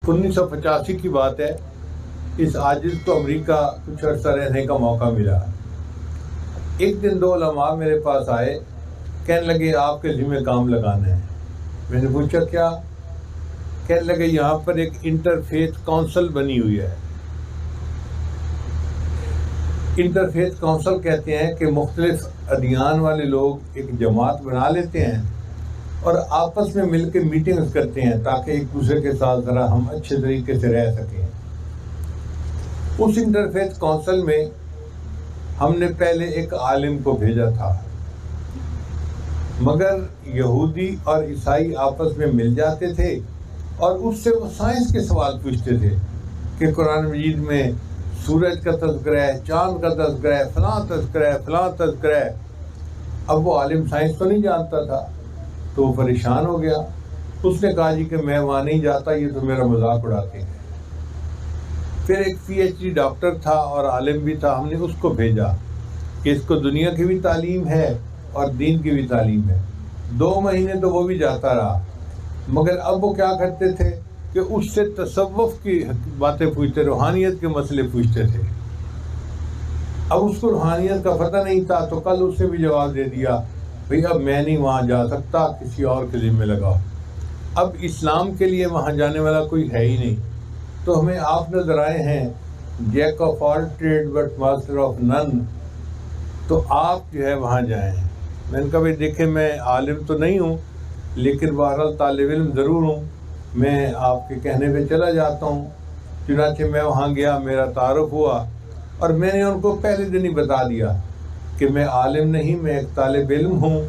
1985 کی بات ہے. اس عاجز کو امریکہ کچھ عرصہ رہنے کا موقع ملا. ایک دن 2 علماء میرے پاس آئے, کہنے لگے آپ کے ذمہ کام لگانا ہے. میں نے پوچھا کیا؟ کہنے لگے یہاں پر ایک انٹرفیتھ کونسل بنی ہوئی ہے. انٹرفیتھ کونسل کہتے ہیں کہ مختلف ادیان والے لوگ ایک جماعت بنا لیتے ہیں اور آپس میں مل کے میٹنگز کرتے ہیں تاکہ ایک دوسرے کے ساتھ ذرا ہم اچھے طریقے سے رہ سکیں. اس انٹرفیتھ کونسل میں ہم نے پہلے ایک عالم کو بھیجا تھا, مگر یہودی اور عیسائی آپس میں مل جاتے تھے اور اس سے وہ سائنس کے سوال پوچھتے تھے کہ قرآن مجید میں سورج کا تذکرہ ہے, چاند کا تذکرہ ہے, فلاں تذکرہ ہے, فلاں تذکرہ ہے. اب وہ عالم سائنس تو نہیں جانتا تھا تو وہ پریشان ہو گیا. اس نے کہا جی کہ میں وہاں نہیں جاتا, یہ تو میرا مذاق اڑاتے ہیں. پھر ایک PhD ڈاکٹر تھا اور عالم بھی تھا, ہم نے اس کو بھیجا کہ اس کو دنیا کی بھی تعلیم ہے اور دین کی بھی تعلیم ہے. 2 مہینے تو وہ بھی جاتا رہا, مگر اب وہ کیا کرتے تھے کہ اس سے تصوف کی باتیں پوچھتے, روحانیت کے مسئلے پوچھتے تھے. اب اس کو روحانیت کا پتہ نہیں تھا تو کل اس نے بھی جواب دے دیا بھئی اب میں نہیں وہاں جا سکتا, کسی اور کے ذمہ لگاؤ. اب اسلام کے لیے وہاں جانے والا کوئی ہے ہی نہیں. تو ہمیں آپ نظر آئے ہیں jack of all trade but master of none, تو آپ جو ہے وہاں جائیں. میں نے کہا بھائی دیکھیں میں عالم تو نہیں ہوں لیکن بہرحال طالب علم ضرور ہوں, میں آپ کے کہنے پہ چلا جاتا ہوں. چنانچہ میں وہاں گیا, میرا تعارف ہوا اور میں نے ان کو پہلے دن ہی بتا دیا کہ میں عالم نہیں, میں ایک طالب علم ہوں.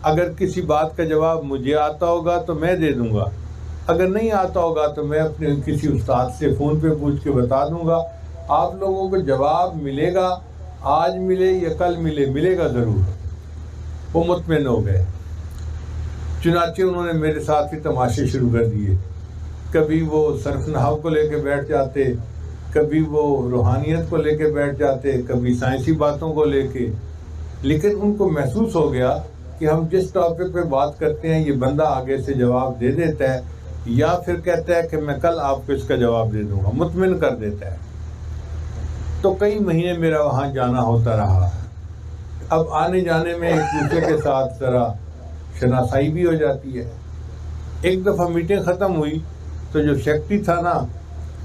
اگر کسی بات کا جواب مجھے آتا ہوگا تو میں دے دوں گا, اگر نہیں آتا ہوگا تو میں اپنے کسی استاد سے فون پہ پوچھ کے بتا دوں گا. آپ لوگوں کو جواب ملے گا, آج ملے یا کل ملے, ملے گا ضرور. وہ مطمئن ہو گئے. چنانچہ انہوں نے میرے ساتھ ہی تماشے شروع کر دیے. کبھی وہ صرف نحو کو لے کے بیٹھ جاتے, کبھی وہ روحانیت کو لے کے بیٹھ جاتے, کبھی سائنسی باتوں کو لے کے. لیکن ان کو محسوس ہو گیا کہ ہم جس ٹاپک پہ بات کرتے ہیں یہ بندہ آگے سے جواب دے دیتا ہے یا پھر کہتا ہے کہ میں کل آپ کو اس کا جواب دے دوں گا, مطمئن کر دیتا ہے. تو کئی مہینے میرا وہاں جانا ہوتا رہا. اب آنے جانے میں ایک دوسرے کے ساتھ ذرا شناسائی بھی ہو جاتی ہے. ایک دفعہ میٹنگ ختم ہوئی تو جو سیکرٹری تھا نا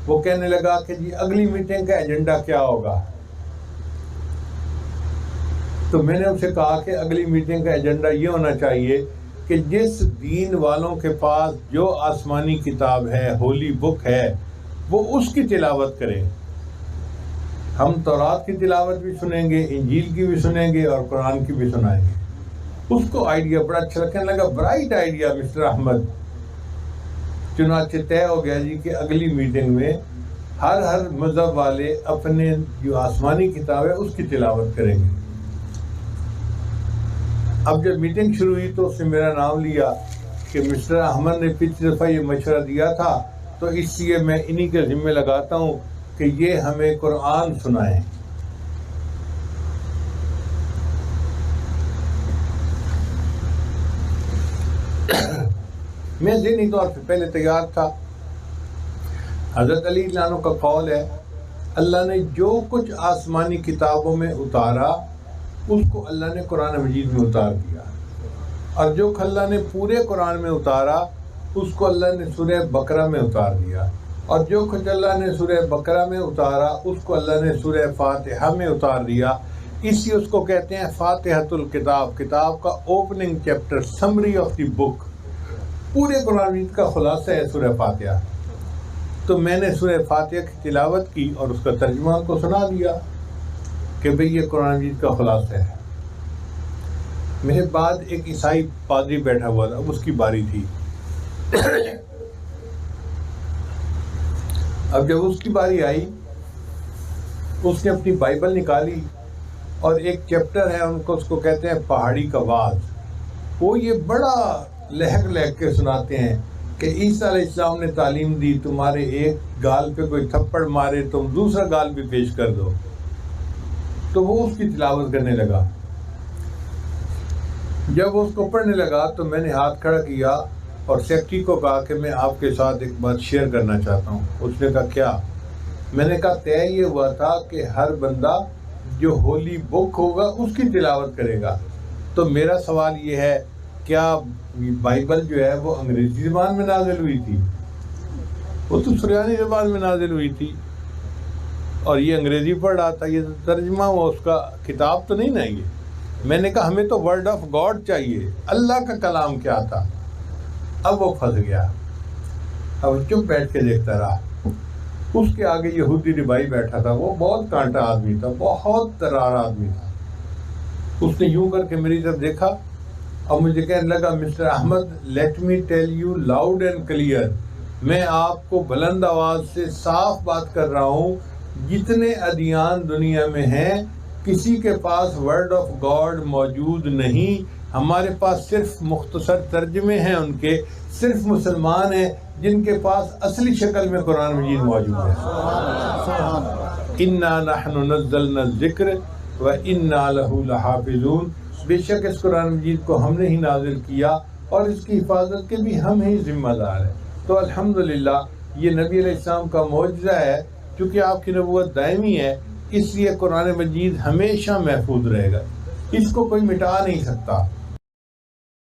وہ کہنے لگا کہ جی اگلی میٹنگ کا ایجنڈا کیا ہوگا. تو میں نے ان سے کہا کہ اگلی میٹنگ کا ایجنڈا یہ ہونا چاہیے کہ جس دین والوں کے پاس جو آسمانی کتاب ہے, ہولی بک ہے, وہ اس کی تلاوت کریں. ہم تورات کی تلاوت بھی سنیں گے, انجیل کی بھی سنیں گے اور قرآن کی بھی سنائیں گے. اس کو آئیڈیا بڑا اچھا لگنے لگا, برائٹ آئیڈیا مسٹر احمد. چنانچہ طے ہو گیا جی کہ اگلی میٹنگ میں ہر مذہب والے اپنے جو آسمانی کتاب ہے اس کی تلاوت کریں گے. اب جب میٹنگ شروع ہوئی تو اس نے میرا نام لیا کہ مسٹر احمد نے پچھلی دفعہ یہ مشورہ دیا تھا تو اس لیے میں انہی کے ذمہ لگاتا ہوں کہ یہ ہمیں قرآن سنائیں. میں ذہنی طور پہ پہلے تیار تھا. حضرت علی عنہ کا قول ہے اللہ نے جو کچھ آسمانی کتابوں میں اتارا اس کو اللہ نے قرآن مجید میں اتار دیا, اور جو اللہ نے پورے قرآن میں اتارا اس کو اللہ نے سورہ بقرہ میں اتار دیا, اور جو کچھ اللہ نے سورہ بقرہ میں اتارا اس کو اللہ نے سورہ فاتحہ میں اتار دیا. اس لیے اس کو کہتے ہیں فاتحۃ الکتاب, کتاب کا opening chapter, summary of the book. پورے قرآن مجید کا خلاصہ ہے سورہ فاتحہ. تو میں نے سورہ فاتحہ کی تلاوت کی اور اس کا ترجمہ ان کو سنا دیا کہ بھئی یہ قرآن مجید کا خلاصہ ہے. میرے بعد ایک عیسائی پادری بیٹھا ہوا تھا, اب اس کی باری تھی. اب جب اس کی باری آئی اس نے اپنی بائبل نکالی اور ایک چیپٹر ہے ان کو, اس کو کہتے ہیں پہاڑی کا واز. وہ یہ بڑا لہک کے سناتے ہیں کہ عیسیٰ علیہ السلام نے تعلیم دی تمہارے ایک گال پہ کوئی تھپڑ مارے تم دوسرا گال بھی پیش کر دو. تو وہ اس کی تلاوت کرنے لگا. جب وہ اس کو پڑھنے لگا تو میں نے ہاتھ کھڑا کیا اور سیکرٹری کو کہا کہ میں آپ کے ساتھ ایک بات شیئر کرنا چاہتا ہوں۔ اس نے کہا کیا؟ میں نے کہا طے یہ ہوا تھا کہ ہر بندہ جو ہولی بک ہوگا اس کی تلاوت کرے گا، تو میرا سوال یہ ہے کیا بائبل جو ہے وہ انگریزی زبان میں نازل ہوئی تھی؟ وہ تو سریانی زبان میں نازل ہوئی تھی، اور یہ انگریزی پڑھ رہا تھا، یہ ترجمہ ہوا اس کا کتاب تو نہیں نا یہ۔ میں نے کہا ہمیں تو ورڈ آف گاڈ چاہیے، اللہ کا کلام کیا تھا؟ اب وہ پھنس گیا، اب چپ بیٹھ کے دیکھتا رہا۔ اس کے آگے یہودی ربائی بیٹھا تھا، وہ بہت کانٹا آدمی تھا، بہت ترار آدمی تھا۔ اس نے یوں کر کے میری طرف دیکھا اور مجھے کہنے لگا mister Ahmed let me tell you loud and clear, میں آپ کو بلند آواز سے صاف بات کر رہا ہوں، جتنے ادیان دنیا میں ہیں کسی کے پاس ورڈ آف گاڈ موجود نہیں، ہمارے پاس صرف مختصر ترجمے ہیں، ان کے صرف مسلمان ہیں جن کے پاس اصلی شکل میں قرآن مجید موجود ہے۔ اِنَّا نَحْنُ نَزَّلْنَا الذِّكْرَ وَإِنَّا لَهُ لَحَافِظُونَ، بے شک اس قرآن مجید کو ہم نے ہی نازل کیا اور اس کی حفاظت کے بھی ہم ہی ذمہ دار ہیں۔ تو الحمدللہ یہ نبی علیہ السلام کا معجزہ ہے، چونکہ آپ کی نبوت دائمی ہے اس لیے قرآن مجید ہمیشہ محفوظ رہے گا، اس کو کوئی مٹا نہیں سکتا۔